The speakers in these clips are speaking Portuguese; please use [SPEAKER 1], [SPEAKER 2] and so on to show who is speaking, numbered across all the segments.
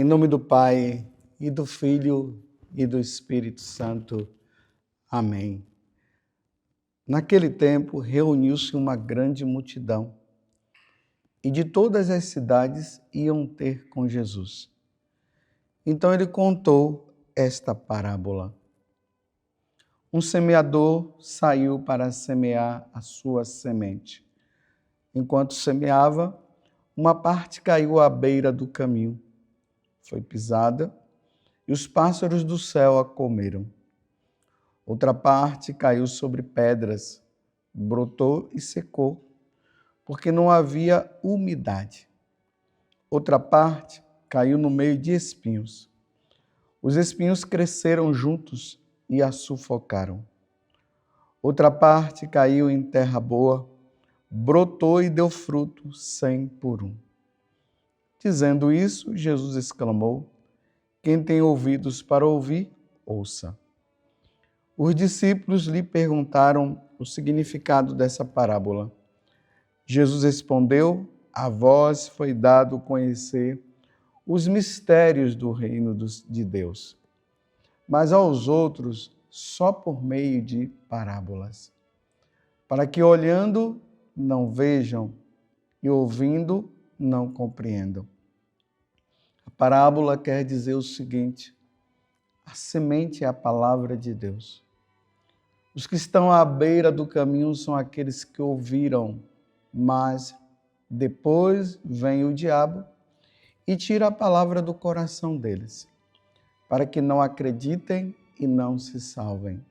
[SPEAKER 1] Em nome do Pai, e do Filho, e do Espírito Santo. Amém. Naquele tempo, reuniu-se uma grande multidão, e de todas as cidades iam ter com Jesus. Então ele contou esta parábola. Um semeador saiu para semear a sua semente. Enquanto semeava, uma parte caiu à beira do caminho. Foi pisada e os pássaros do céu a comeram. Outra parte caiu sobre pedras, brotou e secou, porque não havia umidade. Outra parte caiu no meio de espinhos. Os espinhos cresceram juntos e a sufocaram. Outra parte caiu em terra boa, brotou e deu fruto 100 por 1. Dizendo isso, Jesus exclamou: quem tem ouvidos para ouvir, ouça. Os discípulos lhe perguntaram o significado dessa parábola. Jesus respondeu: a vós foi dado conhecer os mistérios do reino de Deus, mas aos outros só por meio de parábolas, para que olhando não vejam e ouvindo não compreendam. A parábola quer dizer o seguinte: a semente é a palavra de Deus. Os que estão à beira do caminho são aqueles que ouviram, mas depois vem o diabo e tira a palavra do coração deles, para que não acreditem e não se salvem.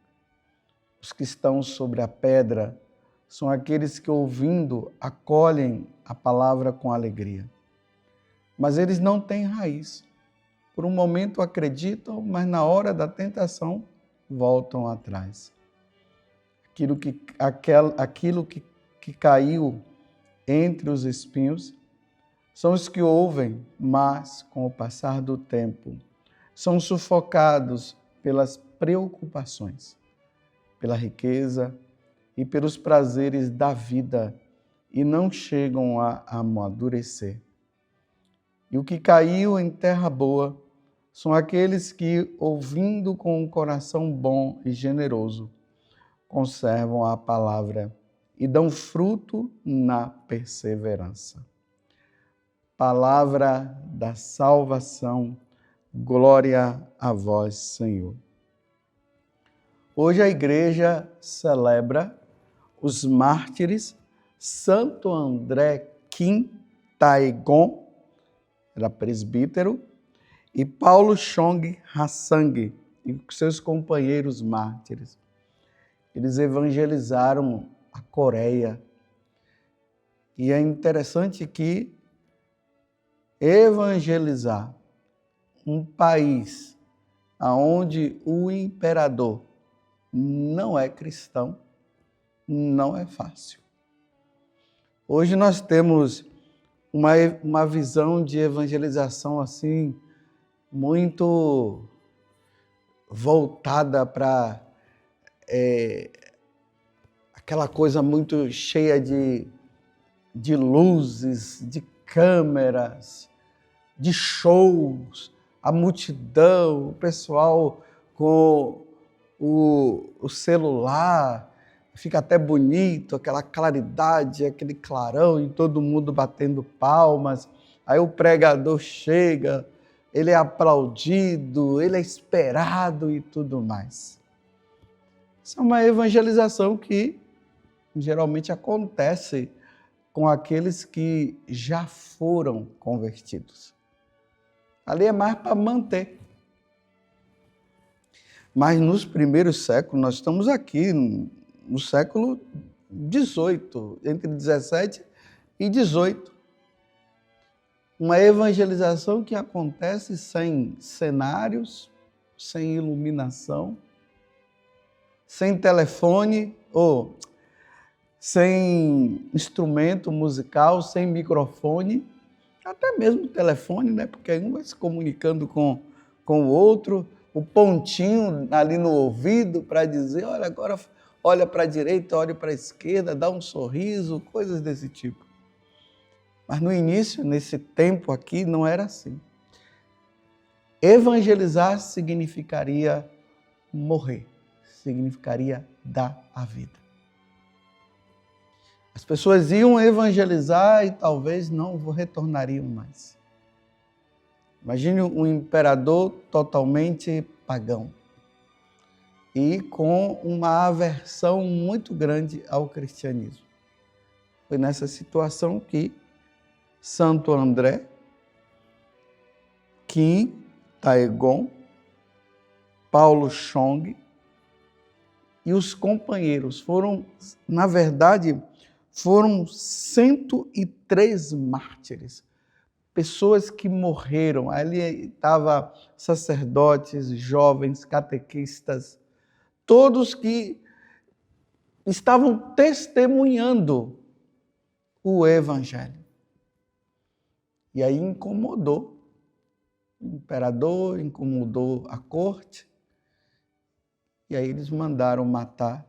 [SPEAKER 1] Os que estão sobre a pedra são aqueles que, ouvindo, acolhem a palavra com alegria. Mas eles não têm raiz. Por um momento acreditam, mas na hora da tentação voltam atrás. Aquilo que caiu entre os espinhos são os que ouvem, mas com o passar do tempo são sufocados pelas preocupações, pela riqueza e pelos prazeres da vida e não chegam a amadurecer. E o que caiu em terra boa são aqueles que, ouvindo com um coração bom e generoso, conservam a palavra e dão fruto na perseverança. Palavra da salvação, glória a vós, Senhor. Hoje a igreja celebra os mártires Santo André Kim Taegon, era presbítero, e Paulo Chong Hassang, e seus companheiros mártires. Eles evangelizaram a Coreia. E é interessante que evangelizar um país onde o imperador não é cristão não é fácil. Hoje nós temos uma visão de evangelização assim muito voltada para aquela coisa muito cheia de luzes, de câmeras, de shows, a multidão, o pessoal com o celular, fica até bonito, aquela claridade, aquele clarão e todo mundo batendo palmas. Aí o pregador chega, ele é aplaudido, ele é esperado e tudo mais. Isso é uma evangelização que geralmente acontece com aqueles que já foram convertidos. Ali é mais para manter. Mas nos primeiros séculos, nós estamos aqui no século XVIII, entre 17 e 18. Uma evangelização que acontece sem cenários, sem iluminação, sem telefone ou sem instrumento musical, sem microfone, até mesmo telefone, né? Porque um vai se comunicando com o outro, o pontinho ali no ouvido para dizer, olha, agora olha para a direita, olha para a esquerda, dá um sorriso, coisas desse tipo. Mas no início, nesse tempo aqui, não era assim. Evangelizar significaria morrer, significaria dar a vida. As pessoas iam evangelizar e talvez não retornariam mais. Imagine um imperador totalmente pagão e com uma aversão muito grande ao cristianismo. Foi nessa situação que Santo André, Kim Taegon, Paulo Chong e os companheiros foram 103 mártires, pessoas que morreram. Ali estavam sacerdotes, jovens, catequistas, todos que estavam testemunhando o Evangelho. E aí incomodou o imperador, incomodou a corte, e aí eles mandaram matar.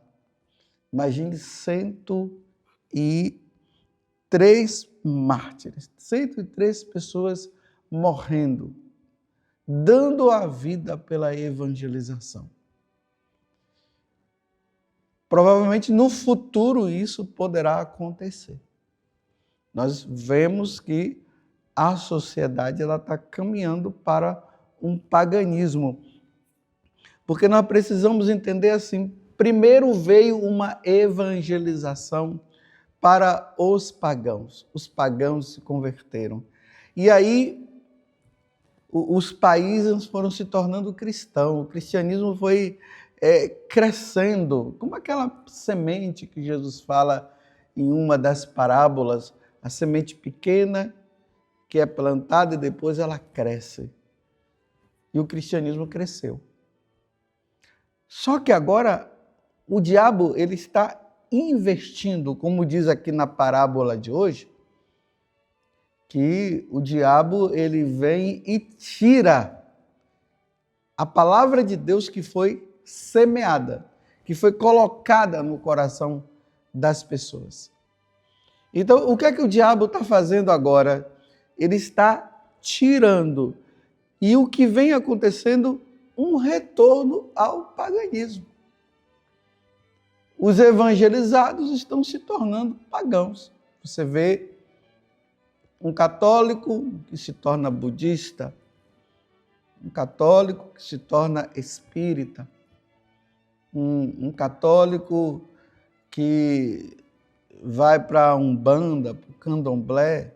[SPEAKER 1] Imagine 103 mártires, 103 pessoas morrendo, dando a vida pela evangelização. Provavelmente no futuro isso poderá acontecer. Nós vemos que a sociedade está caminhando para um paganismo. Porque nós precisamos entender assim, primeiro veio uma evangelização para os pagãos. Os pagãos se converteram. E aí os países foram se tornando cristãos. O cristianismo foi crescendo, como aquela semente que Jesus fala em uma das parábolas, a semente pequena que é plantada e depois ela cresce. E o cristianismo cresceu. Só que agora o diabo ele está investindo, como diz aqui na parábola de hoje, que o diabo ele vem e tira a palavra de Deus que foi semeada, que foi colocada no coração das pessoas. Então, o que é que o diabo está fazendo agora? Ele está tirando. E o que vem acontecendo? Um retorno ao paganismo. Os evangelizados estão se tornando pagãos. Você vê um católico que se torna budista, um católico que se torna espírita, um católico que vai para a Umbanda, para o Candomblé.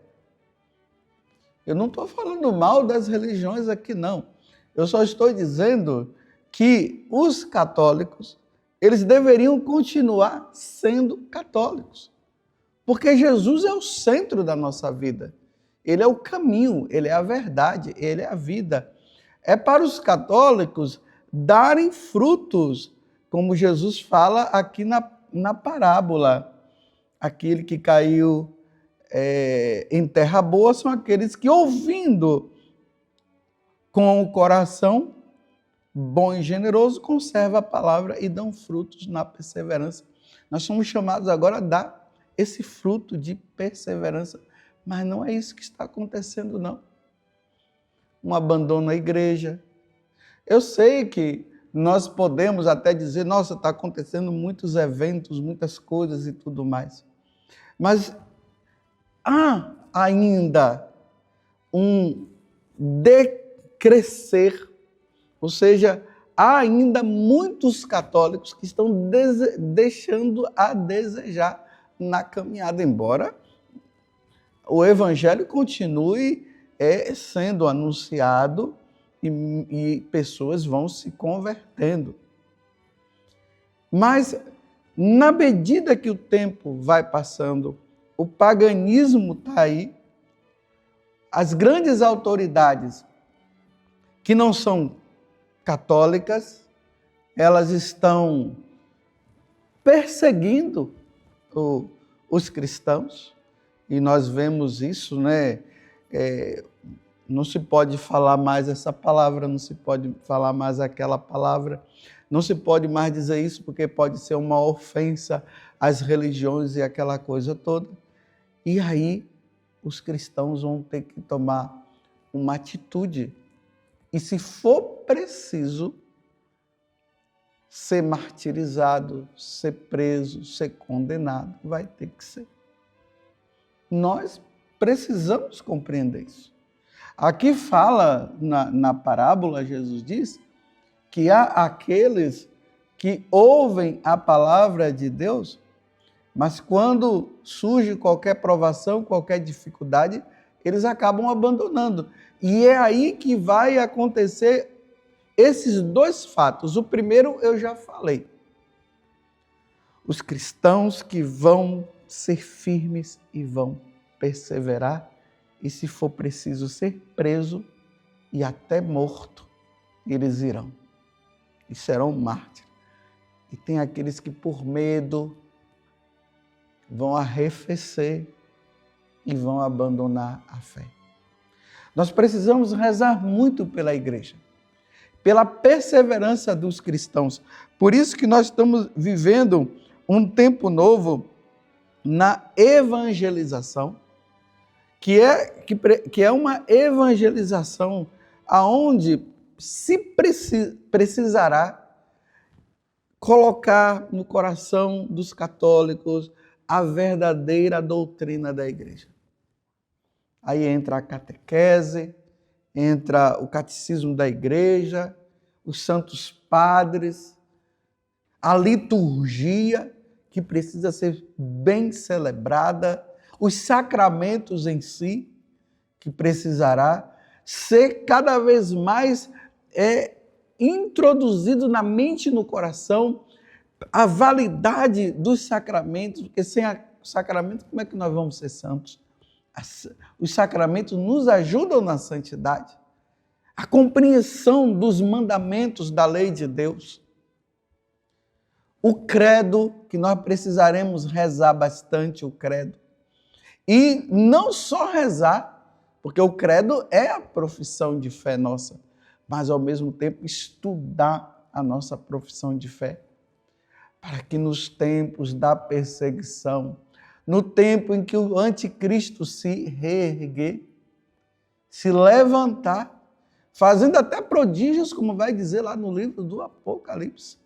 [SPEAKER 1] Eu não estou falando mal das religiões aqui, não. Eu só estou dizendo que os católicos, eles deveriam continuar sendo católicos. Porque Jesus é o centro da nossa vida. Ele é o caminho, ele é a verdade, ele é a vida. É para os católicos darem frutos, como Jesus fala aqui na parábola. Aquele que caiu em terra boa são aqueles que, ouvindo com o coração bom e generoso, conservam a palavra e dão frutos na perseverança. Nós somos chamados agora a dar esse fruto de perseverança, mas não é isso que está acontecendo, não. Um abandono à igreja. Eu sei que nós podemos até dizer, nossa, está acontecendo muitos eventos, muitas coisas e tudo mais. Mas há ainda um decrescer, ou seja, há ainda muitos católicos que estão deixando a desejar na caminhada, embora o evangelho continue sendo anunciado e pessoas vão se convertendo. Mas, na medida que o tempo vai passando, o paganismo está aí, as grandes autoridades que não são católicas, elas estão perseguindo os cristãos, e nós vemos isso, né? Não se pode falar mais essa palavra, não se pode falar mais aquela palavra, não se pode mais dizer isso porque pode ser uma ofensa às religiões e aquela coisa toda. E aí os cristãos vão ter que tomar uma atitude E se for preciso, ser martirizado, ser preso, ser condenado, vai ter que ser. Nós precisamos compreender isso. Aqui fala, na parábola, Jesus diz que há aqueles que ouvem a palavra de Deus, mas quando surge qualquer provação, qualquer dificuldade, eles acabam abandonando. E é aí que vai acontecer esses dois fatos. O primeiro eu já falei. Os cristãos que vão ser firmes e vão perseverar, e se for preciso ser preso e até morto, eles irão. E serão mártires. E tem aqueles que por medo vão arrefecer e vão abandonar a fé. Nós precisamos rezar muito pela igreja, pela perseverança dos cristãos. Por isso que nós estamos vivendo um tempo novo na evangelização, que é uma evangelização aonde se precisará colocar no coração dos católicos a verdadeira doutrina da igreja. Aí entra a catequese, entra o catecismo da igreja, os santos padres, a liturgia, que precisa ser bem celebrada, os sacramentos em si, que precisará ser cada vez mais introduzido na mente e no coração a validade dos sacramentos, porque sem o sacramento, como é que nós vamos ser santos? Os sacramentos nos ajudam na santidade, a compreensão dos mandamentos da lei de Deus. O credo, que nós precisaremos rezar bastante o credo. E não só rezar, porque o credo é a profissão de fé nossa, mas ao mesmo tempo estudar a nossa profissão de fé, para que nos tempos da perseguição, no tempo em que o anticristo se reerguer, se levantar, fazendo até prodígios, como vai dizer lá no livro do Apocalipse,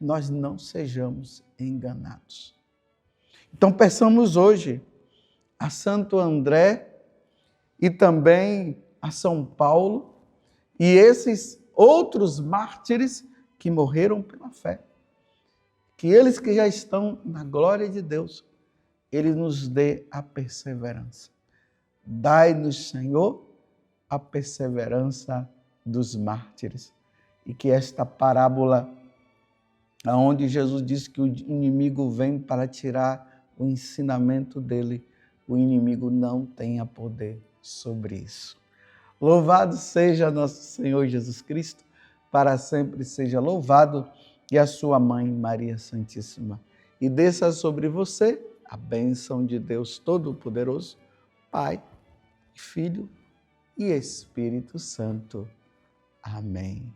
[SPEAKER 1] nós não sejamos enganados. Então peçamos hoje a Santo André e também a São Paulo e esses outros mártires que morreram pela fé, que eles que já estão na glória de Deus, Ele nos dê a perseverança. Dai-nos, Senhor, a perseverança dos mártires. E que esta parábola, onde Jesus diz que o inimigo vem para tirar o ensinamento dele, o inimigo não tenha poder sobre isso. Louvado seja nosso Senhor Jesus Cristo, para sempre seja louvado, e a sua mãe, Maria Santíssima. E desça sobre você a bênção de Deus Todo-Poderoso, Pai, Filho e Espírito Santo. Amém.